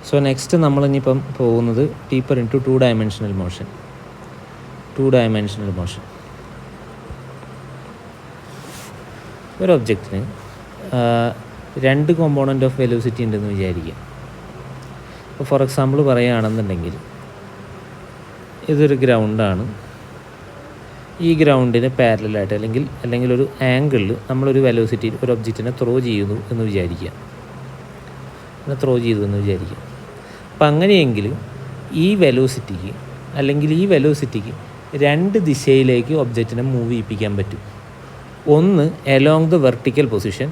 So next നമ്മളിനിപ്പം പോകുന്നത് deeper into two dimensional motion. ഒരു ഒബ്ജക്റ്റിന് രണ്ട് കോമ്പോണൻ്റ് ഓഫ് വെലോസിറ്റി ഉണ്ടെന്ന് വിചാരിക്കുക. ഇപ്പോൾ ഫോർ എക്സാമ്പിൾ പറയുകയാണെന്നുണ്ടെങ്കിൽ ഇതൊരു ഗ്രൗണ്ടാണ്. ഈ ഗ്രൗണ്ടിന് പാരലായിട്ട് അല്ലെങ്കിൽ ഒരു ആംഗിളിൽ നമ്മളൊരു വെലോസിറ്റി ഒരു ഒബ്ജക്റ്റിനെ ത്രോ ചെയ്യുന്നു എന്ന് വിചാരിക്കുക. അപ്പം അങ്ങനെയെങ്കിൽ ഈ വെലോസിറ്റിക്ക് രണ്ട് ദിശയിലേക്ക് ഒബ്ജക്റ്റിനെ മൂവ് ചെയ്യിപ്പിക്കാൻ പറ്റും. ഒന്ന് എലോങ് ദ വെർട്ടിക്കൽ പൊസിഷൻ,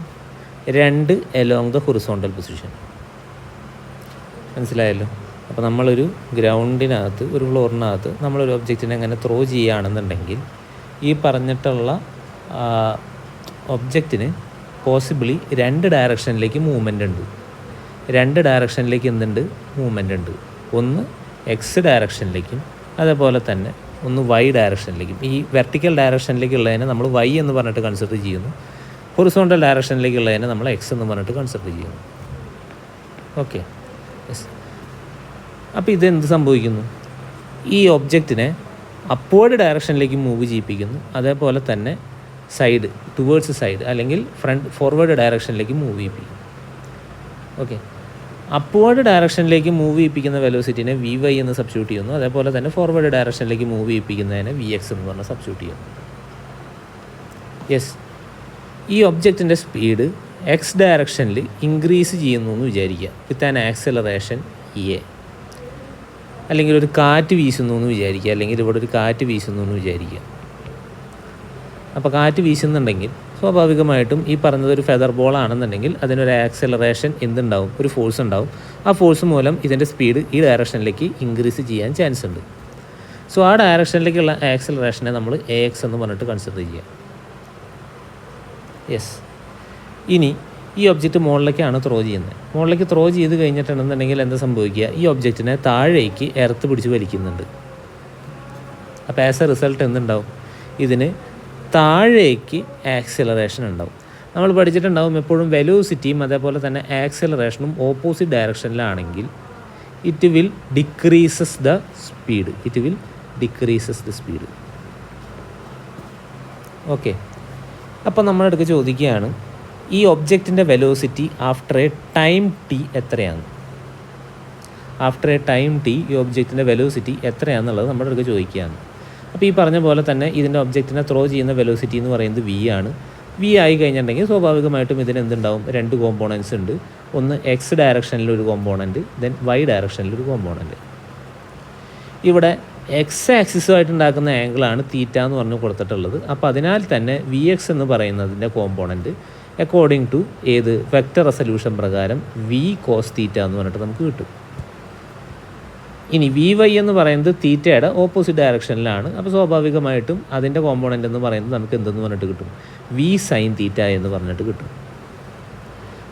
രണ്ട് എലോങ് ദ ഹൊറിസോണ്ടൽ പൊസിഷൻ. മനസ്സിലായല്ലോ? അപ്പോൾ നമ്മളൊരു ഗ്രൗണ്ടിനകത്ത് ഒരു ഫ്ലോറിനകത്ത് നമ്മളൊരു ഒബ്ജക്റ്റിനെ അങ്ങനെ ത്രോ ചെയ്യുകയാണെന്നുണ്ടെങ്കിൽ ഈ പറഞ്ഞിട്ടുള്ള ഒബ്ജക്റ്റിന് പോസിബിളി രണ്ട് ഡയറക്ഷനിലേക്ക് മൂവ്മെൻ്റ് ഉണ്ട്. ഒന്ന് എക്സ് ഡയറക്ഷനിലേക്കും അതേപോലെ തന്നെ ഒന്ന് വൈ ഡയറക്ഷനിലേക്കും. ഈ വെർട്ടിക്കൽ ഡയറക്ഷനിലേക്കുള്ളതിനെ നമ്മൾ വൈ എന്ന് പറഞ്ഞിട്ട് കൺസിഡർ ചെയ്യുന്നു. ഹൊറിസോണ്ടൽ ഡയറക്ഷനിലേക്കുള്ളതിനെ നമ്മൾ എക്സ് എന്ന് പറഞ്ഞിട്ട് കൺസിഡർ ചെയ്യുന്നു. Okay, yes. അപ്പോൾ ഇതെന്ത് സംഭവിക്കുന്നു? ഈ ഒബ്ജക്റ്റിനെ അപ്വേർഡ് ഡയറക്ഷനിലേക്ക് മൂവ് ചെയ്യിപ്പിക്കുന്നു. അതേപോലെ തന്നെ ടുവേർഡ്സ് സൈഡ് അല്ലെങ്കിൽ ഫോർവേഡ് ഡയറക്ഷനിലേക്ക് മൂവ് ചെയ്യിപ്പിക്കും. ഓക്കെ, അപ്വേർഡ് ഡയറക്ഷനിലേക്ക് മൂവ് ചെയ്യിപ്പിക്കുന്ന വെലോസിറ്റിനെ വി വൈ എന്ന് സബ്സ്റ്റിറ്റ്യൂട്ട് ചെയ്യുന്നു. അതേപോലെ തന്നെ ഫോർവേഡ് ഡയറക്ഷനിലേക്ക് മൂവ് ചെയ്യിപ്പിക്കുന്നതിനെ വി എക്സ് എന്ന് പറഞ്ഞ് സബ്സ്റ്റിറ്റ്യൂട്ട് ചെയ്യുന്നു. യെസ്, ഈ ഒബ്ജക്റ്റിൻ്റെ സ്പീഡ് എക്സ് ഡയറക്ഷനിൽ ഇൻക്രീസ് ചെയ്യുന്നു എന്ന് വിചാരിക്കുക വിത്ത് ആൻ ആക്സലറേഷൻ എ. അല്ലെങ്കിൽ ഒരു കാറ്റ് വീശുന്നു എന്ന് വിചാരിക്കുക, അല്ലെങ്കിൽ ഇവിടെ ഒരു കാറ്റ് വീശുന്നു എന്ന് വിചാരിക്കുക. അപ്പോൾ കാറ്റ് വീശുന്നുണ്ടെങ്കിൽ സ്വാഭാവികമായിട്ടും ഈ പറഞ്ഞത് ഒരു ഫെദർ ബോൾ ആണെന്നുണ്ടെങ്കിൽ അതിനൊരു ആക്സലറേഷൻ എന്തുണ്ടാവും? ഒരു ഫോഴ്സ് ഉണ്ടാവും. ആ ഫോഴ്സ് മൂലം ഇതിൻ്റെ സ്പീഡ് ഈ ഡയറക്ഷനിലേക്ക് ഇൻക്രീസ് ചെയ്യാൻ ചാൻസ് ഉണ്ട്. സോ ആ ഡയറക്ഷനിലേക്കുള്ള ആക്സലറേഷനെ നമ്മൾ എ എക്സ് എന്ന് പറഞ്ഞിട്ട് കൺസിഡർ ചെയ്യാം. യെസ്, ഇനി ഈ ഒബ്ജക്റ്റ് മുകളിലേക്കാണ് ത്രോ ചെയ്യുന്നത്. മുകളിലേക്ക് ത്രോ ചെയ്ത് കഴിഞ്ഞിട്ടുണ്ടെന്നുണ്ടെങ്കിൽ എന്താ സംഭവിക്കുക? ഈ ഒബ്ജക്റ്റിനെ താഴേക്ക് എർത്ത് പിടിച്ച് വലിക്കുന്നുണ്ട്. അപ്പോൾ ആസ് എ റിസൾട്ട് എന്തുണ്ടാവും? ഇതിന് താഴേക്ക് ആക്സിലറേഷൻ ഉണ്ടാവും. നമ്മൾ പഠിച്ചിട്ടുണ്ടാവും എപ്പോഴും വെലോസിറ്റിയും അതേപോലെ തന്നെ ആക്സിലറേഷനും ഓപ്പോസിറ്റ് ഡയറക്ഷനിലാണെങ്കിൽ it will decreases the speed. Okay, അപ്പോൾ നമ്മളെടുക്ക് ചോദിക്കുകയാണ് ഈ ഒബ്ജക്റ്റിൻ്റെ velocity after a time T എത്രയാണ്? ഈ ഒബ്ജക്റ്റിൻ്റെ വെലോസിറ്റി എത്രയാണെന്നുള്ളത് നമ്മുടെ അടുക്ക് ചോദിക്കുകയാണ്. അപ്പോൾ ഈ പറഞ്ഞ പോലെ തന്നെ ഇതിൻ്റെ ഒബ്ജക്റ്റിനെ ത്രോ ചെയ്യുന്ന വെലോസിറ്റി എന്ന് പറയുന്നത് വി ആണ്. വി ആയി കഴിഞ്ഞിട്ടുണ്ടെങ്കിൽ സ്വാഭാവികമായിട്ടും ഇതിന് എന്തുണ്ടാവും? രണ്ട് കോമ്പോണൻസ് ഉണ്ട്. ഒന്ന് എക്സ് ഡയറക്ഷനിലൊരു കോമ്പോണൻറ്റ്, ദെൻ വൈ ഡയറക്ഷനിലൊരു കോമ്പോണൻറ്റ്. ഇവിടെ എക്സ് ആക്സിസുമായിട്ട് ഉണ്ടാക്കുന്ന ആംഗിളാണ് തീറ്റ എന്ന് പറഞ്ഞ് കൊടുത്തിട്ടുള്ളത്. അപ്പോൾ അതിനാൽ തന്നെ വി എക്സ് എന്ന് പറയുന്നതിൻ്റെ component according to vector resolution പ്രകാരം വി കോസ് തീറ്റ എന്ന് പറഞ്ഞിട്ട് നമുക്ക് കിട്ടും. ഇനി വി വൈ എന്ന് പറയുന്നത് തീറ്റയുടെ ഓപ്പോസിറ്റ് ഡയറക്ഷനിലാണ്. അപ്പോൾ സ്വാഭാവികമായിട്ടും അതിൻ്റെ കോമ്പോണൻ്റ് എന്ന് പറയുന്നത് നമുക്ക് എന്തെന്ന് പറഞ്ഞിട്ട് കിട്ടും? വി സൈൻ തീറ്റ എന്ന് പറഞ്ഞിട്ട് കിട്ടും.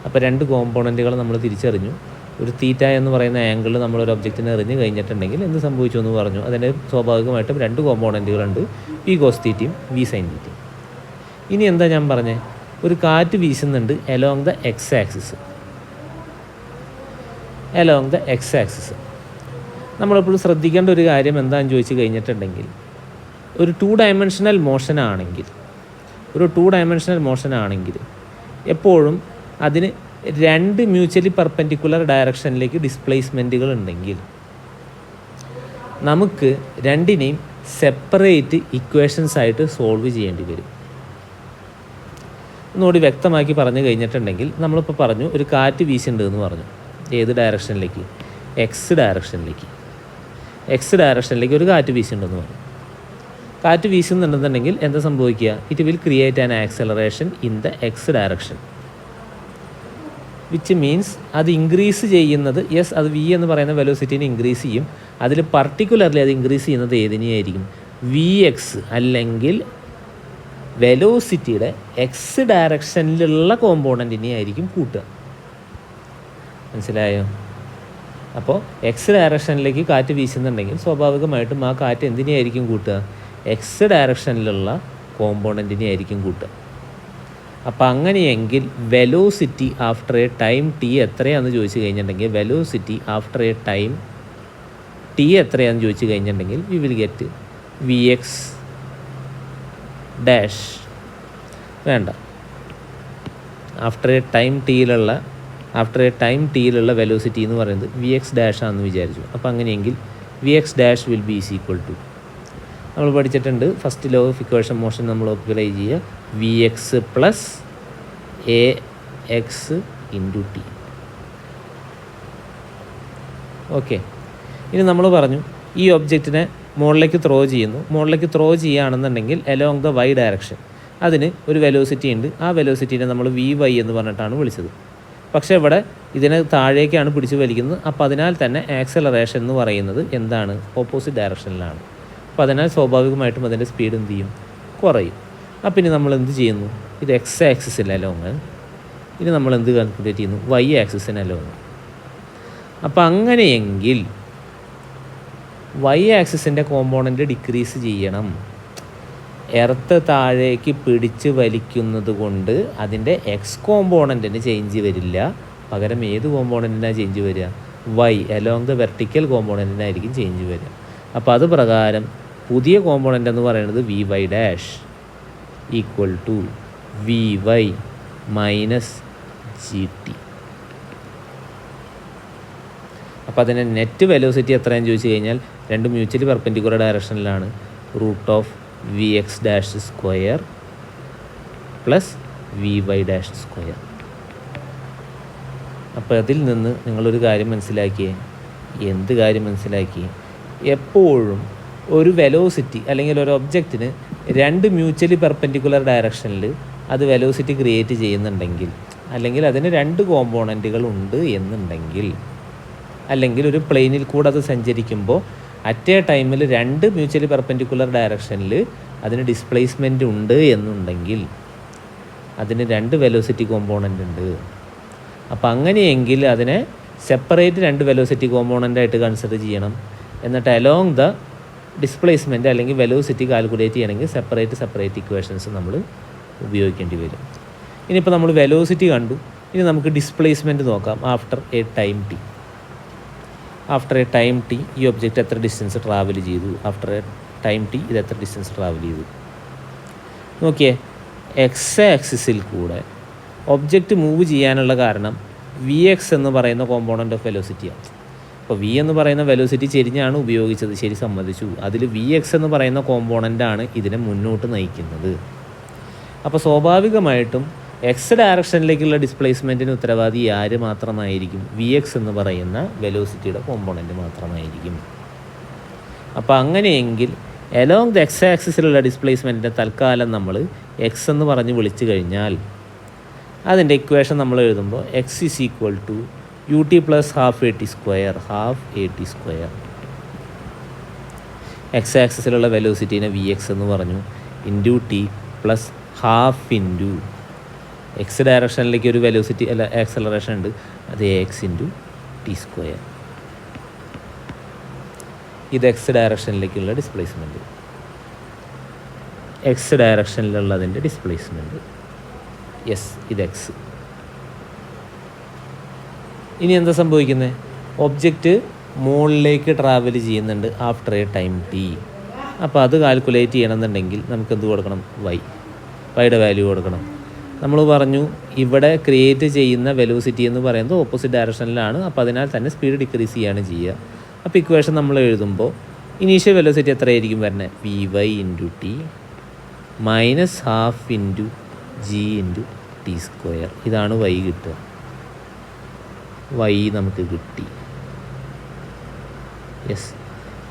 അപ്പോൾ രണ്ട് കോമ്പോണൻറ്റുകൾ നമ്മൾ തിരിച്ചറിഞ്ഞു. ഒരു തീറ്റ എന്ന് പറയുന്ന ആംഗിൾ നമ്മളൊരു ഒബ്ജക്റ്റിനെ എറിഞ്ഞ് കഴിഞ്ഞിട്ടുണ്ടെങ്കിൽ എന്ത് സംഭവിച്ചു എന്ന് പറഞ്ഞു. അതിന് സ്വാഭാവികമായിട്ടും രണ്ട് കോമ്പോണൻറ്റുകളുണ്ട്, വി കോസ് തീറ്റയും വി സൈൻ തീറ്റയും. ഇനി എന്താ ഞാൻ പറഞ്ഞത്? ഒരു കാറ്റ് വീശുന്നുണ്ട് എലോങ് ദ എക്സ് ആക്സിസ്. നമ്മളെപ്പോഴും ശ്രദ്ധിക്കേണ്ട ഒരു കാര്യം എന്താണെന്ന് ചോദിച്ചു കഴിഞ്ഞിട്ടുണ്ടെങ്കിൽ ഒരു ടു ഡയമെൻഷണൽ മോഷൻ ആണെങ്കിൽ എപ്പോഴും അതിന് രണ്ട് മ്യൂച്വലി പെർപെൻഡിക്കുലർ ഡയറക്ഷനിലേക്ക് ഡിസ്പ്ലേസ്മെൻറ്റുകൾ ഉണ്ടെങ്കിൽ നമുക്ക് രണ്ടിനെയും സെപ്പറേറ്റ് ഇക്വേഷൻസ് ആയിട്ട് സോൾവ് ചെയ്യേണ്ടി വരും. ഒന്നുകൂടി വ്യക്തമാക്കി പറഞ്ഞു കഴിഞ്ഞിട്ടുണ്ടെങ്കിൽ നമ്മളിപ്പോൾ പറഞ്ഞു ഒരു കാറ്റ് വീശുന്നുണ്ട് എന്ന് പറഞ്ഞു. ഏത് ഡയറക്ഷനിലേക്ക്? എക്സ് ഡയറക്ഷനിലേക്ക് ഒരു കാറ്റ് വീശുന്നുണ്ടെന്ന് പറഞ്ഞു. കാറ്റ് വീശുന്നുണ്ടെന്നുണ്ടെങ്കിൽ എന്താ സംഭവിക്കുക? It will create an acceleration in the X direction, which means അത് ഇൻക്രീസ് ചെയ്യുന്നത് അത് വി എന്ന് പറയുന്ന വെലോസിറ്റിനെ ഇൻക്രീസ് ചെയ്യും. അതിൽ പർട്ടിക്കുലർലി അത് ഇൻക്രീസ് ചെയ്യുന്നത് ഏതിനെയായിരിക്കും? വി എക്സ് അല്ലെങ്കിൽ വെലോസിറ്റിയുടെ എക്സ് ഡയറക്ഷനിലുള്ള കോമ്പോണൻറ്റിനെ ആയിരിക്കും കൂട്ടുക. മനസ്സിലായോ? അപ്പോൾ എക്സ് ഡയറക്ഷനിലേക്ക് കാറ്റ് വീശുന്നുണ്ടെങ്കിൽ സ്വാഭാവികമായിട്ടും ആ കാറ്റ് എന്തിനെയായിരിക്കും കൂട്ടുക? എക്സ് ഡയറക്ഷനിലുള്ള കോമ്പോണൻറ്റിനെ ആയിരിക്കും കൂട്ടുക. അപ്പോൾ അങ്ങനെയെങ്കിൽ velocity after a time T എത്രയാണെന്ന് ചോദിച്ചു കഴിഞ്ഞിട്ടുണ്ടെങ്കിൽ velocity after a time T എത്രയാണെന്ന് ചോദിച്ചു കഴിഞ്ഞിട്ടുണ്ടെങ്കിൽ V will get V X dash വേണ്ട ആഫ്റ്റർ എ ടൈം ടിയിലുള്ള വെലോസിറ്റി എന്ന് പറയുന്നത് വി എക്സ് ഡാഷ് ആണെന്ന് വിചാരിച്ചു. അപ്പോൾ അങ്ങനെയെങ്കിൽ V X dash will be is equal to നമ്മൾ പഠിച്ചിട്ടുണ്ട് first law of equation motion നമ്മൾ അപ്ലൈ ചെയ്യുക V X plus A X into T. Okay, ഇനി നമ്മൾ പറഞ്ഞു ഈ ഒബ്ജക്റ്റിനെ മുകളിലേക്ക് ത്രോ ചെയ്യുകയാണെന്നുണ്ടെങ്കിൽ അലോങ് ദ വൈ ഡയറക്ഷൻ അതിന് ഒരു വെലോസിറ്റി ഉണ്ട്. ആ വെലോസിറ്റീനെ നമ്മൾ വി വൈ എന്ന് പറഞ്ഞിട്ടാണ് വിളിച്ചത്. പക്ഷേ ഇവിടെ ഇതിനെ താഴേക്കാണ് പിടിച്ച് വലിക്കുന്നത്. അപ്പോൾ അതിനാൽ തന്നെ ആക്സലറേഷൻ എന്ന് പറയുന്നത് എന്താണ്? ഓപ്പോസിറ്റ് ഡയറക്ഷനിലാണ്. അപ്പോൾ അതിനാൽ സ്വാഭാവികമായിട്ടും അതിൻ്റെ സ്പീഡ് എന്ത് ചെയ്യും? കുറയും. അപ്പം ഇനി നമ്മൾ എന്ത് ചെയ്യുന്നു? ഇത് എക്സ് ആക്സിസിന് അലോങ്, ഇനി നമ്മൾ എന്ത് കാൽക്കുലേറ്റ് ചെയ്യുന്നു? വൈ ആക്സിസിന് അലോങ്. അപ്പോൾ അങ്ങനെയെങ്കിൽ വൈ ആക്സിസിൻ്റെ കോമ്പോണൻറ്റ് ഡിക്രീസ് ചെയ്യണം. എർത്ത് താഴേക്ക് പിടിച്ച് വലിക്കുന്നത് കൊണ്ട് അതിൻ്റെ എക്സ് കോമ്പോണൻറ്റിന് ചേഞ്ച് വരില്ല. പകരം ഏത് കോമ്പോണൻറ്റിനാണ് ചേഞ്ച് വരിക? വൈ അലോങ് ദ വെർട്ടിക്കൽ കോമ്പോണൻറ്റിനായിരിക്കും ചേഞ്ച് വരിക. അപ്പോൾ അത് പ്രകാരം പുതിയ കോമ്പോണൻ്റ് എന്ന് പറയുന്നത് V Y dash equal to V Y minus G T. അപ്പോൾ അതിൻ്റെ നെറ്റ് വെലോസിറ്റി എത്രയാണെന്ന് ചോദിച്ചു കഴിഞ്ഞാൽ രണ്ട് മ്യൂച്വലി പെർപെൻഡിക്കുലർ ഡയറക്ഷനിലാണ്. Root of V X dash square plus V Y dash square. അപ്പോൾ അതിൽ നിന്ന് നിങ്ങളൊരു കാര്യം മനസ്സിലാക്കിയേ. എന്ത് കാര്യം മനസ്സിലാക്കി? എപ്പോഴും ഒരു വെലോസിറ്റി അല്ലെങ്കിൽ ഒരു ഒബ്ജക്റ്റിന് രണ്ട് മ്യൂച്വലി പെർപെൻഡിക്കുലർ ഡയറക്ഷനിൽ അത് വെലോസിറ്റി ക്രിയേറ്റ് ചെയ്യുന്നുണ്ടെങ്കിൽ, അല്ലെങ്കിൽ അതിന് രണ്ട് കോമ്പോണൻറ്റുകൾ ഉണ്ട് എന്നുണ്ടെങ്കിൽ, അല്ലെങ്കിൽ ഒരു പ്ലെയിനിൽ കൂടെ അത് സഞ്ചരിക്കുമ്പോൾ അറ്റ് എ ടൈമിൽ രണ്ട് മ്യൂച്വലി പെർപെൻഡിക്കുലർ ഡയറക്ഷനിൽ അതിന് ഡിസ്പ്ലേസ്മെൻറ്റ് ഉണ്ട് എന്നുണ്ടെങ്കിൽ അതിന് രണ്ട് വെലോസിറ്റി കോമ്പോണൻ്റ് ഉണ്ട്. അപ്പോൾ അങ്ങനെയെങ്കിൽ അതിനെ സെപ്പറേറ്റ് രണ്ട് വെലോസിറ്റി കോമ്പോണൻ്റായിട്ട് കൺസിഡർ ചെയ്യണം. എന്നിട്ട് അലോങ് ദ ഡിസ്പ്ലേസ്മെൻറ്റ് അല്ലെങ്കിൽ വെലോസിറ്റി കാൽക്കുലേറ്റ് ചെയ്യണമെങ്കിൽ സെപ്പറേറ്റ് ഇക്വേഷൻസ് നമ്മൾ ഉപയോഗിക്കേണ്ടി വരും. ഇനിയിപ്പോൾ നമ്മൾ വെലോസിറ്റി കണ്ടു, ഇനി നമുക്ക് ഡിസ്പ്ലേസ്മെൻറ്റ് നോക്കാം. ആഫ്റ്റർ എ ടൈം ടി ഈ ഒബ്ജക്റ്റ് എത്ര ഡിസ്റ്റൻസ് ട്രാവൽ ചെയ്തു? ആഫ്റ്റർ എ ടൈം ടി ഇത് എത്ര ഡിസ്റ്റൻസ് ട്രാവൽ ചെയ്തു? നോക്കിയേ, എക്സ് ആക്സിസിൽ കൂടെ ഒബ്ജക്റ്റ് മൂവ് ചെയ്യാനുള്ള കാരണം വി എക്സ് എന്ന് പറയുന്ന കോമ്പോണൻ്റ് ഓഫ് വെലോസിറ്റിയാണ്. അപ്പോൾ വി എന്ന് പറയുന്ന വെലോസിറ്റി ചെരിഞ്ഞാണ് ഉപയോഗിച്ചത്, ശരി, സമ്മതിച്ചു. അതിൽ വി എക്സ് എന്ന് പറയുന്ന കോമ്പോണൻ്റാണ് ഇതിനെ മുന്നോട്ട് നയിക്കുന്നത്. അപ്പോൾ സ്വാഭാവികമായിട്ടും എക്സ് ഡയറക്ഷനിലേക്കുള്ള ഡിസ്പ്ലേസ്മെൻറ്റിന് ഉത്തരവാദി ആര് മാത്രമായിരിക്കും? വി എക്സ് എന്ന് പറയുന്ന വെലോസിറ്റിയുടെ കോമ്പോണൻറ്റ് മാത്രമായിരിക്കും. അപ്പോൾ അങ്ങനെയെങ്കിൽ അലോങ് ദ എക്സ് ആക്സിസിലുള്ള ഡിസ്പ്ലേസ്മെൻറ്റിൻ്റെ തൽക്കാലം നമ്മൾ എക്സ് എന്ന് പറഞ്ഞ് വിളിച്ചു കഴിഞ്ഞാൽ അതിൻ്റെ ഇക്വേഷൻ നമ്മൾ എഴുതുമ്പോൾ X is equal to U T plus half A T square. X ആക്സിസിലുള്ള വെലോസിറ്റീനെ വി എക്സ് എന്ന് പറഞ്ഞു, into T plus half into X ഡയറക്ഷനിലേക്ക് ഒരു വെലോസിറ്റി അല്ല ആക്സലറേഷൻ ഉണ്ട്, അത് A X into T square. ഇത് എക്സ് ഡയറക്ഷനിലേക്കുള്ള ഡിസ്പ്ലേസ്മെൻറ്റ്, എക്സ് ഡയറക്ഷനിലുള്ളതിൻ്റെ ഡിസ്പ്ലേസ്മെൻറ്റ്. യെസ്, ഇത് എക്സ്. ഇനി എന്താ സംഭവിക്കുന്നത്? ഒബ്ജക്റ്റ് മുകളിലേക്ക് ട്രാവൽ ചെയ്യുന്നുണ്ട് ആഫ്റ്റർ എ ടൈം ടി. അപ്പോൾ അത് കാൽക്കുലേറ്റ് ചെയ്യണമെന്നുണ്ടെങ്കിൽ നമുക്ക് എന്ത് കൊടുക്കണം? വൈയുടെ വാല്യൂ കൊടുക്കണം. നമ്മൾ പറഞ്ഞു ഇവിടെ ക്രിയേറ്റ് ചെയ്യുന്ന വെലോസിറ്റി എന്ന് പറയുന്നത് ഓപ്പോസിറ്റ് ഡയറക്ഷനിലാണ്. അപ്പോൾ അതിനാൽ തന്നെ സ്പീഡ് ഡിക്രീസ് ചെയ്യാണ് ചെയ്യുക. അപ്പോൾ ഇക്വേഷൻ നമ്മൾ എഴുതുമ്പോൾ ഇനീഷ്യൽ വെലോസിറ്റി എത്രയായിരിക്കും വരുന്നത്? V Y into T minus half into G into T square. ഇതാണ് വൈ കിട്ടുക. വൈ നമുക്ക് കിട്ടി. യെസ്.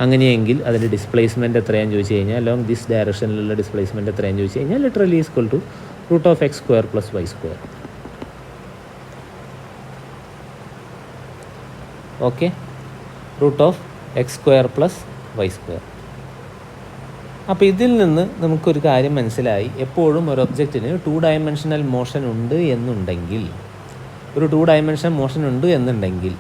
അങ്ങനെയെങ്കിൽ അതിൻ്റെ ഡിസ്പ്ലേസ്മെൻറ്റ് എത്രയാണെന്ന് ചോദിച്ചു കഴിഞ്ഞാൽ അലോങ് ദിസ് ഡയറക്ഷനിലുള്ള ഡിസ്പ്ലേസ്മെൻറ്റ് എത്രയാണെന്ന് ചോദിച്ചു കഴിഞ്ഞാൽ literally equal to root of X square plus Y square. Okay, root of X square plus Y square. അപ്പോൾ ഇതിൽ നിന്ന് നമുക്കൊരു കാര്യം മനസ്സിലായി. എപ്പോഴും ഒരു ഒബ്ജക്റ്റിന് 2 ഡയമെൻഷണൽ മോഷൻ ഉണ്ട് എന്നുണ്ടെങ്കിൽ,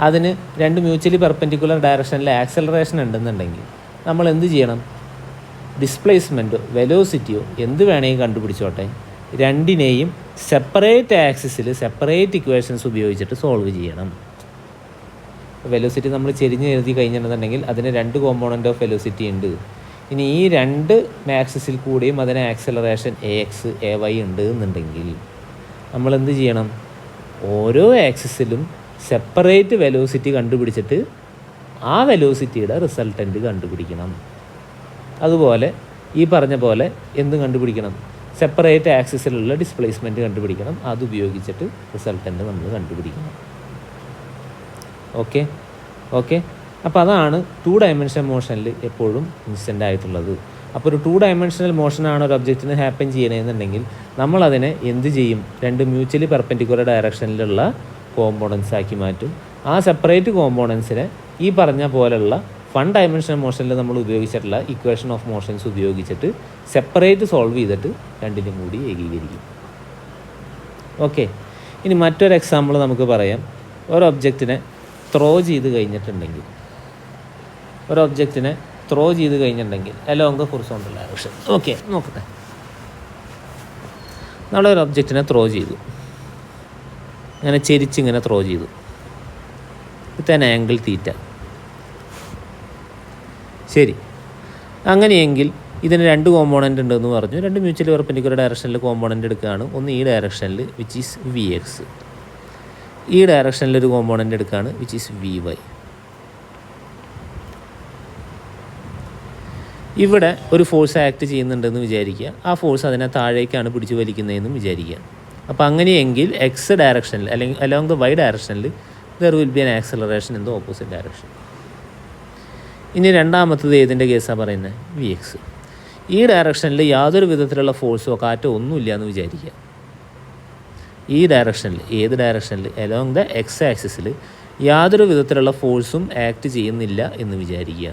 അതിന് രണ്ട് മ്യൂച്വലി പെർപെൻഡിക്കുലർ ഡയറക്ഷനിലെ ആക്സലറേഷൻ ഉണ്ടെന്നുണ്ടെങ്കിൽ നമ്മൾ എന്ത് ചെയ്യണം? ഡിസ്പ്ലേസ്മെൻറ്റോ വെലോസിറ്റിയോ എന്ത് വേണമെങ്കിൽ കണ്ടുപിടിച്ചോട്ടെ, രണ്ടിനെയും സെപ്പറേറ്റ് ആക്സിസിൽ സെപ്പറേറ്റ് ഇക്വേഷൻസ് ഉപയോഗിച്ചിട്ട് സോൾവ് ചെയ്യണം. വെലോസിറ്റി നമ്മൾ ചെരിഞ്ഞ് എഴുതി കഴിഞ്ഞിട്ടുണ്ടെങ്കിൽ അതിന് 2 കോമ്പോണൻ്റ് ഓഫ് വെലോസിറ്റി ഉണ്ട്. ഇനി ഈ 2 ആക്സിസിൽ കൂടിയും അതിന് ആക്സലറേഷൻ AX AY ഉണ്ട് എന്നുണ്ടെങ്കിൽ നമ്മൾ എന്ത് ചെയ്യണം? ഓരോ ആക്സിസിലും സെപ്പറേറ്റ് വെലോസിറ്റി കണ്ടുപിടിച്ചിട്ട് ആ വെലോസിറ്റിയുടെ റിസൾട്ടൻ്റ് കണ്ടുപിടിക്കണം. അതുപോലെ ഈ പറഞ്ഞ പോലെ എന്തും കണ്ടുപിടിക്കണം? സെപ്പറേറ്റ് ആക്സിസിലുള്ള ഡിസ്പ്ലേസ്മെൻറ്റ് കണ്ടുപിടിക്കണം. അതുപയോഗിച്ചിട്ട് റിസൾട്ടൻ്റ് നമ്മൾ കണ്ടുപിടിക്കണം. ഓക്കെ. അപ്പോൾ അതാണ് 2 ഡയമെൻഷണൽ മോഷനിൽ എപ്പോഴും ഇൻസ്റ്റൻ്റ് ആയിട്ടുള്ളത്. അപ്പോൾ ഒരു 2 ഡയമെൻഷണൽ മോഷനാണ് ഒരു ഒബ്ജക്റ്റിന് ഹാപ്പൻ ചെയ്യണമെന്നുണ്ടെങ്കിൽ നമ്മളതിനെ എന്ത് ചെയ്യും? 2 മ്യൂച്വലി പെർപെൻഡിക്കുലർ ഡയറക്ഷനിലുള്ള കോമ്പോണൻസ് ആക്കി മാറ്റും. ആ സെപ്പറേറ്റ് കോമ്പോണൻസിനെ ഈ പറഞ്ഞ പോലെയുള്ള 1 ഡയമെൻഷണൽ മോഷനിൽ നമ്മൾ ഉപയോഗിച്ചിട്ടുള്ള ഇക്വേഷൻ ഓഫ് മോഷൻസ് ഉപയോഗിച്ചിട്ട് സെപ്പറേറ്റ് സോൾവ് ചെയ്തിട്ട് രണ്ടിനും കൂടി ഏകീകരിക്കും. ഓക്കെ. ഇനി മറ്റൊരു എക്സാമ്പിൾ നമുക്ക് പറയാം. ഒരു ഒബ്ജക്റ്റിനെ ത്രോ ചെയ്ത് കഴിഞ്ഞിട്ടുണ്ടെങ്കിൽ along the horizontal direction. Okay, നോക്കട്ടെ. നമ്മളൊരു ഒബ്ജക്റ്റിനെ ത്രോ ചെയ്തു, അങ്ങനെ ചെരിച്ചിങ്ങനെ ത്രോ ചെയ്തു. വിത്ത് ആംഗിൾ തീറ്റ. ശരി, അങ്ങനെയെങ്കിൽ ഇതിന് 2 കോമ്പോണൻ്റ് ഉണ്ടെന്ന് പറഞ്ഞു. 2 മ്യൂച്വലി പെർപെൻഡിക്കുലർ ഡയറക്ഷനിൽ കോമ്പോണൻ്റ് എടുക്കുകയാണ്. ഒന്ന് ഈ ഡയറക്ഷനിൽ വിച്ച് ഈസ് VX, ഈ ഡയറക്ഷനിലൊരു കോമ്പോണൻ്റ് എടുക്കുകയാണ് വിച്ച് ഈസ് VY. ഇവിടെ ഒരു ഫോഴ്സ് ആക്ട് ചെയ്യുന്നുണ്ടെന്ന് വിചാരിക്കുക. ആ ഫോഴ്സ് അതിനെ താഴേക്കാണ് പിടിച്ചു വലിക്കുന്നതെന്നും വിചാരിക്കുക. അപ്പോൾ അങ്ങനെയെങ്കിൽ X ഡയറക്ഷനിൽ അല്ലെങ്കിൽ അലോങ് ദ Y ഡയറക്ഷനിൽ there will be an acceleration in the opposite direction. ഇനി രണ്ടാമത്തത് ഏതിൻ്റെ കേസാണ് പറയുന്നത്? VX. ഈ ഡയറക്ഷനിൽ യാതൊരു വിധത്തിലുള്ള ഫോഴ്സോ കാറ്റോ ഒന്നുമില്ല എന്ന് വിചാരിക്കുക. ഈ ഡയറക്ഷനിൽ, ഏത് ഡയറക്ഷനിൽ? അലോങ് ദ X ആക്സിസിൽ യാതൊരു വിധത്തിലുള്ള ഫോഴ്സും ആക്ട് ചെയ്യുന്നില്ല എന്ന് വിചാരിക്കുക.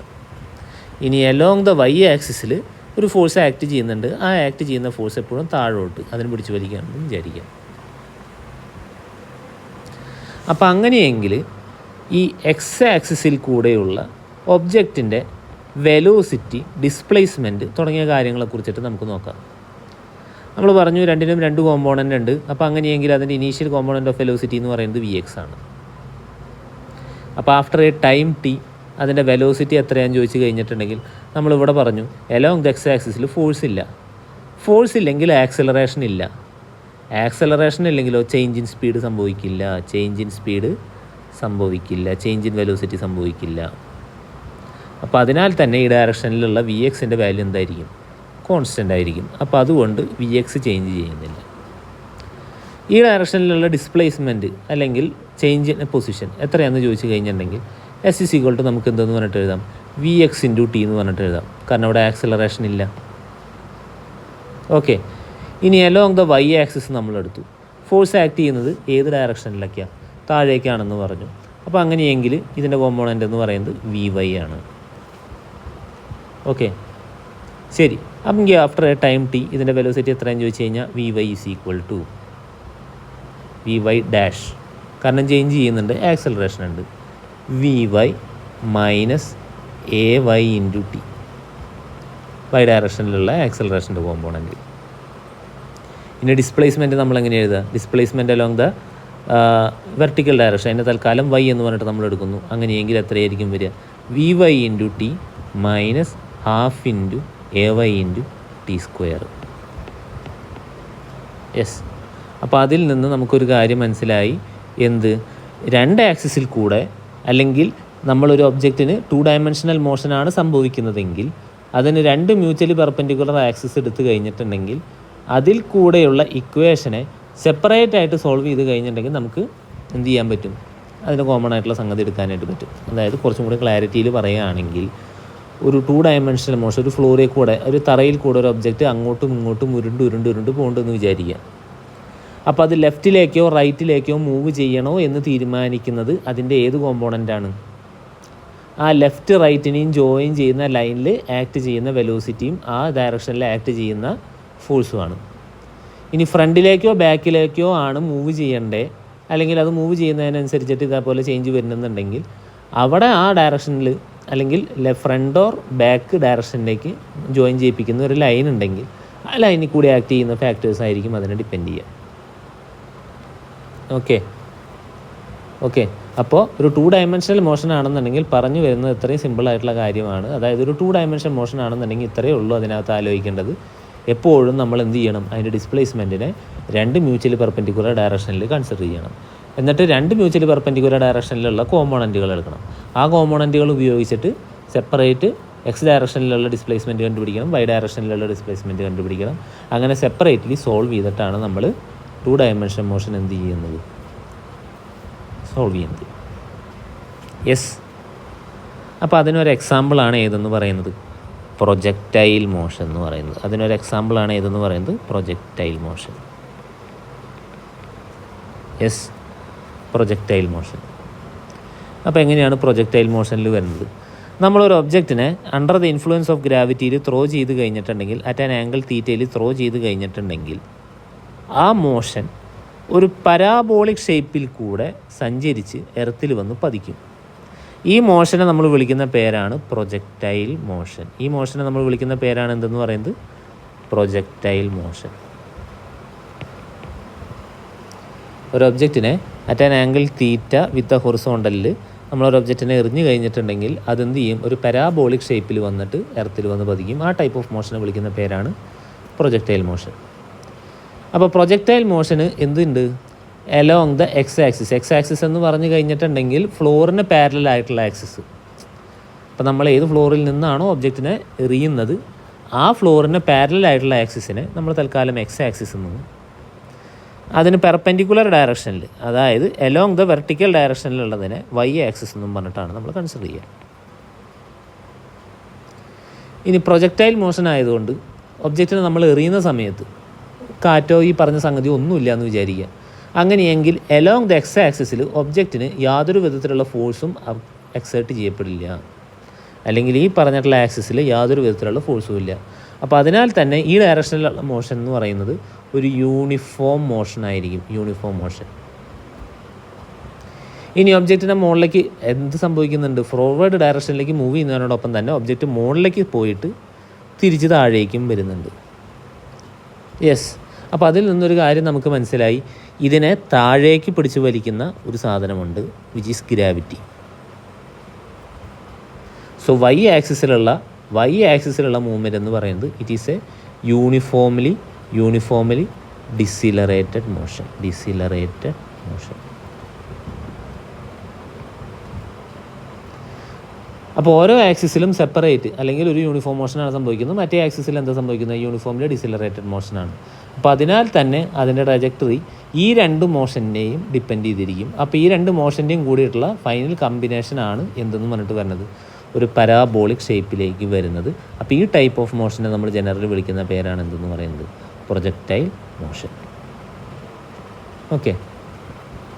ഇനി അലോങ് ദ Y ആക്സിസിൽ ഒരു ഫോഴ്സ് ആക്ട് ചെയ്യുന്നുണ്ട്. ആ ആക്ട് ചെയ്യുന്ന ഫോഴ്സ് എപ്പോഴും താഴോട്ട് അതിന് പിടിച്ചു വലിക്കുകയാണെന്ന് വിചാരിക്കുക. അപ്പോൾ അങ്ങനെയെങ്കിൽ ഈ X ആക്സിസിൽ കൂടെയുള്ള ഒബ്ജക്റ്റിൻ്റെ വെലോസിറ്റി, ഡിസ്പ്ലേസ്മെൻറ്റ് തുടങ്ങിയ കാര്യങ്ങളെക്കുറിച്ചിട്ട് നമുക്ക് നോക്കാം. നമ്മൾ പറഞ്ഞു രണ്ടിനും 2 കോമ്പോണൻ്റ് ഉണ്ട്. അപ്പോൾ അങ്ങനെയെങ്കിൽ അതിൻ്റെ ഇനീഷ്യൽ കോമ്പോണൻ്റ് ഓഫ് വെലോസിറ്റി എന്ന് പറയുന്നത് VX ആണ്. അപ്പോൾ ആഫ്റ്റർ എ ടൈം T അതിൻ്റെ വെലോസിറ്റി എത്രയാണെന്ന് ചോദിച്ചു കഴിഞ്ഞിട്ടുണ്ടെങ്കിൽ നമ്മളിവിടെ പറഞ്ഞു അലോങ് ദ X ആക്സിസിൽ ഫോഴ്സ് ഇല്ല. ഫോഴ്സ് ഇല്ലെങ്കിൽ ആക്സലറേഷൻ ഇല്ല. ആക്സലറേഷൻ ഇല്ലെങ്കിലോ ചേഞ്ച് ഇൻ സ്പീഡ് സംഭവിക്കില്ല, ചേഞ്ച് ഇൻ വെലോസിറ്റി സംഭവിക്കില്ല. അപ്പോൾ അതിനാൽ തന്നെ ഈ ഡയറക്ഷനിലുള്ള VXൻ്റെ വാല്യൂ എന്തായിരിക്കും? കോൺസ്റ്റൻ്റ് ആയിരിക്കും. അപ്പോൾ അതുകൊണ്ട് VX ചേഞ്ച് ചെയ്യുന്നില്ല. ഈ ഡയറക്ഷനിലുള്ള ഡിസ്പ്ലേസ്മെൻറ്റ് അല്ലെങ്കിൽ ചേഞ്ച് ഇൻ പൊസിഷൻ എത്രയാണെന്ന് ചോദിച്ചു കഴിഞ്ഞിട്ടുണ്ടെങ്കിൽ S = നമുക്ക് എന്തെന്ന് പറഞ്ഞിട്ട് എഴുതാം? VX × T എന്ന് പറഞ്ഞിട്ട് എഴുതാം. കാരണം അവിടെ ആക്സലറേഷൻ ഇല്ല. ഓക്കെ. ഇനി അലോങ് ദ Y ആക്സിസ് നമ്മളെടുത്തു. ഫോഴ്സ് ആക്ട് ചെയ്യുന്നത് ഏത് ഡയറക്ഷനിലേക്കാണ്? താഴേക്കാണെന്ന് പറഞ്ഞു. അപ്പോൾ അങ്ങനെയെങ്കിൽ ഇതിൻ്റെ കോമ്പോണൻ്റ് എന്ന് പറയുന്നത് VY ആണ്. ഓക്കെ, ശരി. അപ്പം ആഫ്റ്റർ എ ടൈം T ഇതിൻ്റെ വെലോസിറ്റി എത്രയാണെന്ന് ചോദിച്ചു കഴിഞ്ഞാൽ VY = VY ഡാഷ്, കാരണം ചേഞ്ച് ചെയ്യുന്നുണ്ട്, ആക്സലറേഷൻ ഉണ്ട്. VY - AY × T, Y ഡയറക്ഷനിലുള്ള ആക്സലറേഷൻ്റെ കോമ്പോണൻറ്റ്. ഇനി ഡിസ്പ്ലേസ്മെൻറ്റ് നമ്മളെങ്ങനെ എഴുതുക? Displacement along the vertical direction, അതിൻ്റെ തൽക്കാലം Y എന്ന് പറഞ്ഞിട്ട് നമ്മൾ എടുക്കുന്നു. അങ്ങനെയെങ്കിൽ എത്രയായിരിക്കും വരിക? VY × T - ½ AY × T². Yes. അപ്പോൾ അതിൽ നിന്ന് നമുക്കൊരു കാര്യം മനസ്സിലായി. എന്ത്? 2 ആക്സിസിൽ കൂടെ അല്ലെങ്കിൽ നമ്മളൊരു ഒബ്ജക്റ്റിന് 2 ഡയമെൻഷണൽ മോഷനാണ് സംഭവിക്കുന്നതെങ്കിൽ അതിന് 2 മ്യൂച്വലി പെർപെൻഡിക്കുലർ ആക്സിസ് എടുത്തു കഴിഞ്ഞിട്ടുണ്ടെങ്കിൽ അതിൽ കൂടെയുള്ള ഇക്വേഷനെ സെപ്പറേറ്റ് ആയിട്ട് സോൾവ് ചെയ്ത് കഴിഞ്ഞിട്ടുണ്ടെങ്കിൽ നമുക്ക് എന്ത് ചെയ്യാൻ പറ്റും? അതിന് കോമൺ ആയിട്ടുള്ള സംഗതി എടുക്കാനായിട്ട് പറ്റും. അതായത് കുറച്ചും കൂടി ക്ലാരിറ്റിയിൽ പറയുകയാണെങ്കിൽ ഒരു 2 ഡയമെൻഷണൽ മോഷൻ, ഒരു ഫ്ലോറിൽ കൂടെ, ഒരു തറയിൽ കൂടെ ഒരു ഒബ്ജക്റ്റ് അങ്ങോട്ടും ഇങ്ങോട്ടും ഉരുണ്ട് പോകുന്നുണ്ടെന്ന് വിചാരിക്കുക. അപ്പോൾ അത് ലെഫ്റ്റിലേക്കോ റൈറ്റിലേക്കോ മൂവ് ചെയ്യണോ എന്ന് തീരുമാനിക്കുന്നത് അതിൻ്റെ ഏത് കോമ്പോണൻ്റാണ്? ആ ലെഫ്റ്റ് റൈറ്റിനെയും ജോയിൻ ചെയ്യുന്ന ലൈനിൽ ആക്ട് ചെയ്യുന്ന വെലോസിറ്റിയും ആ ഡയറക്ഷനിൽ ആക്ട് ചെയ്യുന്ന ഫോഴ്സുമാണ്. ഇനി ഫ്രണ്ടിലേക്കോ ബാക്കിലേക്കോ ആണ് മൂവ് ചെയ്യേണ്ടത്, അല്ലെങ്കിൽ അത് മൂവ് ചെയ്യുന്നതിനനുസരിച്ചിട്ട് ഇതേപോലെ ചേഞ്ച് വരുന്നുണ്ടെങ്കിൽ അവിടെ ആ ഡയറക്ഷനിൽ അല്ലെങ്കിൽ ഫ്രണ്ട് ഓർ ബാക്ക് ഡയറക്ഷനിലേക്ക് ജോയിൻ ചെയ്യിപ്പിക്കുന്ന ഒരു ലൈൻ ഉണ്ടെങ്കിൽ ലൈനിൽ കൂടി ആക്ട് ചെയ്യുന്ന ഫാക്ടേഴ്സ് ആയിരിക്കും അതിനെ ഡിപ്പെൻഡ് ചെയ്യുക. ഓക്കെ അപ്പോൾ ഒരു 2 ഡയമെൻഷണൽ മോഷൻ ആണെന്നുണ്ടെങ്കിൽ പറഞ്ഞു വരുന്നത് ഇത്രയും സിമ്പിളായിട്ടുള്ള കാര്യമാണ്. അതായത് ഒരു 2 ഡയമെൻഷൻ മോഷൻ ആണെന്നുണ്ടെങ്കിൽ ഇത്രയേ ഉള്ളൂ അതിനകത്ത് ആലോചിക്കേണ്ടത്. എപ്പോഴും നമ്മൾ എന്ത് ചെയ്യണം, അതിൻ്റെ ഡിസ്പ്ലേസ്മെൻറ്റിനെ 2 മ്യൂച്വലി പെർപെൻഡിക്കുലർ ഡയറക്ഷനിൽ കൺസിഡർ ചെയ്യണം. എന്നിട്ട് 2 മ്യൂച്വലി പെർപെൻഡിക്കുലർ ഡയറക്ഷനിലുള്ള കോമ്പോണൻറ്റുകൾ എടുക്കണം. ആ കോമ്പോണൻറ്റുകൾ ഉപയോഗിച്ചിട്ട് സെപ്പറേറ്റ് എക്സ് ഡയറക്ഷനിലുള്ള ഡിസ്പ്ലേസ്മെൻറ്റ് കണ്ടുപിടിക്കണം, വൈ ഡയറക്ഷനിലുള്ള ഡിസ്പ്ലേസ്മെൻറ്റ് കണ്ടുപിടിക്കണം. അങ്ങനെ സെപ്പറേറ്റ്ലി സോൾവ് ചെയ്തിട്ടാണ് നമ്മൾ 2 ഡയമെൻഷൻ മോഷൻ എന്ത് ചെയ്യുന്നത്, സോൾവ് ചെയ്യുന്നത്. യെസ്. അപ്പോൾ അതിനൊരു എക്സാമ്പിളാണ് ഏതെന്ന് പറയുന്നത്, പ്രൊജക്റ്റൈൽ മോഷൻ എന്ന് പറയുന്നത്. അതിനൊരു എക്സാമ്പിളാണ് ഏതെന്ന് പറയുന്നത്, projectile motion. Yes, projectile motion. അപ്പോൾ എങ്ങനെയാണ് പ്രൊജക്റ്റൈൽ മോഷനിൽ വരുന്നത്? നമ്മളൊരു ഒബ്ജക്റ്റിനെ അണ്ടർ ദ ഇൻഫ്ലുവൻസ് ഓഫ് ഗ്രാവിറ്റിയിൽ ത്രോ ചെയ്ത് കഴിഞ്ഞിട്ടുണ്ടെങ്കിൽ, അറ്റ് ആൻ ആംഗിൾ തീറ്റയിൽ ത്രോ ചെയ്ത് കഴിഞ്ഞിട്ടുണ്ടെങ്കിൽ ആ മോഷൻ ഒരു പരാബോളിക് ഷേപ്പിൽ കൂടെ സഞ്ചരിച്ച് എർത്തിൽ വന്ന് പതിക്കും. ഈ മോഷനെ നമ്മൾ വിളിക്കുന്ന പേരാണ് പ്രൊജക്റ്റൈൽ മോഷൻ. ഈ മോഷനെ നമ്മൾ വിളിക്കുന്ന പേരാണ് എന്തെന്ന് പറയുന്നത്, പ്രൊജക്റ്റൈൽ മോഷൻ. ഒരു ഒബ്ജക്റ്റിനെ അറ്റ് ആൻ ആംഗിൾ തീറ്റ വിത്ത് ഹൊറിസോണ്ടലിൽ നമ്മളൊരു ഒബ്ജക്റ്റിനെ എറിഞ്ഞു കഴിഞ്ഞിട്ടുണ്ടെങ്കിൽ അതെന്ത് ചെയ്യും, ഒരു പരാബോളിക് ഷേപ്പിൽ വന്നിട്ട് എർത്തിൽ വന്ന് പതിക്കും. ആ ടൈപ്പ് ഓഫ് മോഷനെ വിളിക്കുന്ന പേരാണ് പ്രൊജക്റ്റൈൽ മോഷൻ. അപ്പോൾ പ്രൊജക്റ്റൈൽ മോഷന് എന്തുണ്ട്, എലോങ് ദ എക്സ് ആക്സിസ് എന്ന് പറഞ്ഞു കഴിഞ്ഞിട്ടുണ്ടെങ്കിൽ ഫ്ലോറിന് പാരലൽ ആയിട്ടുള്ള ആക്സിസ്. അപ്പോൾ നമ്മൾ ഏത് ഫ്ലോറിൽ നിന്നാണോ ഒബ്ജക്റ്റിനെ എറിയുന്നത് ആ ഫ്ലോറിന് പാരലൽ ആയിട്ടുള്ള ആക്സിസിനെ നമ്മൾ തൽക്കാലം എക്സ് ആക്സിസ് എന്നും, അതിന് പെർപെൻഡിക്കുലർ ഡയറക്ഷനിൽ, അതായത് എലോങ് ദ വെർട്ടിക്കൽ ഡയറക്ഷനിലുള്ളതിനെ വൈ ആക്സിസ് എന്നും പറഞ്ഞിട്ടാണ് നമ്മൾ കൺസിഡർ ചെയ്യുക. ഇനി പ്രൊജക്റ്റൈൽ മോഷൻ ആയതുകൊണ്ട് ഒബ്ജക്റ്റിനെ നമ്മൾ എറിയുന്ന സമയത്ത് കാറ്റോ ഈ പറഞ്ഞ സംഗതി ഒന്നുമില്ല എന്ന് വിചാരിക്കുക. അങ്ങനെയെങ്കിൽ എലോങ് ദ എക്സ് ആക്സിസിൽ ഒബ്ജക്റ്റിന് യാതൊരു വിധത്തിലുള്ള ഫോഴ്സും എക്സേർട്ട് ചെയ്യപ്പെടില്ല, അല്ലെങ്കിൽ ഈ പറഞ്ഞിട്ടുള്ള ആക്സിസിൽ യാതൊരു വിധത്തിലുള്ള ഫോഴ്സും ഇല്ല. അപ്പോൾ അതിനാൽ തന്നെ ഈ ഡയറക്ഷനിലുള്ള മോഷൻ എന്ന് പറയുന്നത് ഒരു യൂണിഫോം മോഷൻ ആയിരിക്കും, യൂണിഫോം മോഷൻ. ഇനി ഒബ്ജക്റ്റിൻ്റെ മുകളിലേക്ക് എന്ത് സംഭവിക്കുന്നുണ്ട്, ഫോർവേഡ് ഡയറക്ഷനിലേക്ക് മൂവ് ചെയ്യുന്നതിനോടൊപ്പം തന്നെ ഒബ്ജക്റ്റ് മുകളിലേക്ക് പോയിട്ട് തിരിച്ച് താഴേക്കും വരുന്നുണ്ട്. യെസ്. അപ്പോൾ അതിൽ നിന്നൊരു കാര്യം നമുക്ക് മനസ്സിലായി, ഇതിനെ താഴേക്ക് പിടിച്ച് വലിക്കുന്ന ഒരു സാധനമുണ്ട്, which is gravity. So Y ആക്സിസിലുള്ള മൂവ്മെൻറ്റ് എന്ന് പറയുന്നത് it is a uniformly decelerated motion. അപ്പോൾ ഓരോ ആക്സിസിലും സെപ്പറേറ്റ് അല്ലെങ്കിൽ ഒരു യൂണിഫോം മോഷനാണ് സംഭവിക്കുന്നത്, മറ്റേ ആക്സിസിൽ എന്താ സംഭവിക്കുന്നത്, യൂണിഫോംലി ഡിസിലറേറ്റഡ് മോഷനാണ്. അപ്പോൾ അതിനാൽ തന്നെ അതിൻ്റെ ട്രജക്ടറി ഈ 2 മോഷനെയും ഡിപ്പെൻഡ് ചെയ്തിരിക്കും. അപ്പോൾ ഈ 2 മോഷൻ്റെയും കൂടിയിട്ടുള്ള ഫൈനൽ കമ്പിനേഷനാണ് എന്തെന്ന് പറഞ്ഞിട്ട് വരുന്നത്, ഒരു പരാബോളിക് ഷേപ്പിലേക്ക് വരുന്നത്. അപ്പോൾ ഈ ടൈപ്പ് ഓഫ് മോഷനെ നമ്മൾ ജനറലി വിളിക്കുന്ന പേരാണ് എന്തെന്ന് പറയുന്നത്, പ്രൊജക്റ്റൈൽ മോഷൻ. ഓക്കെ.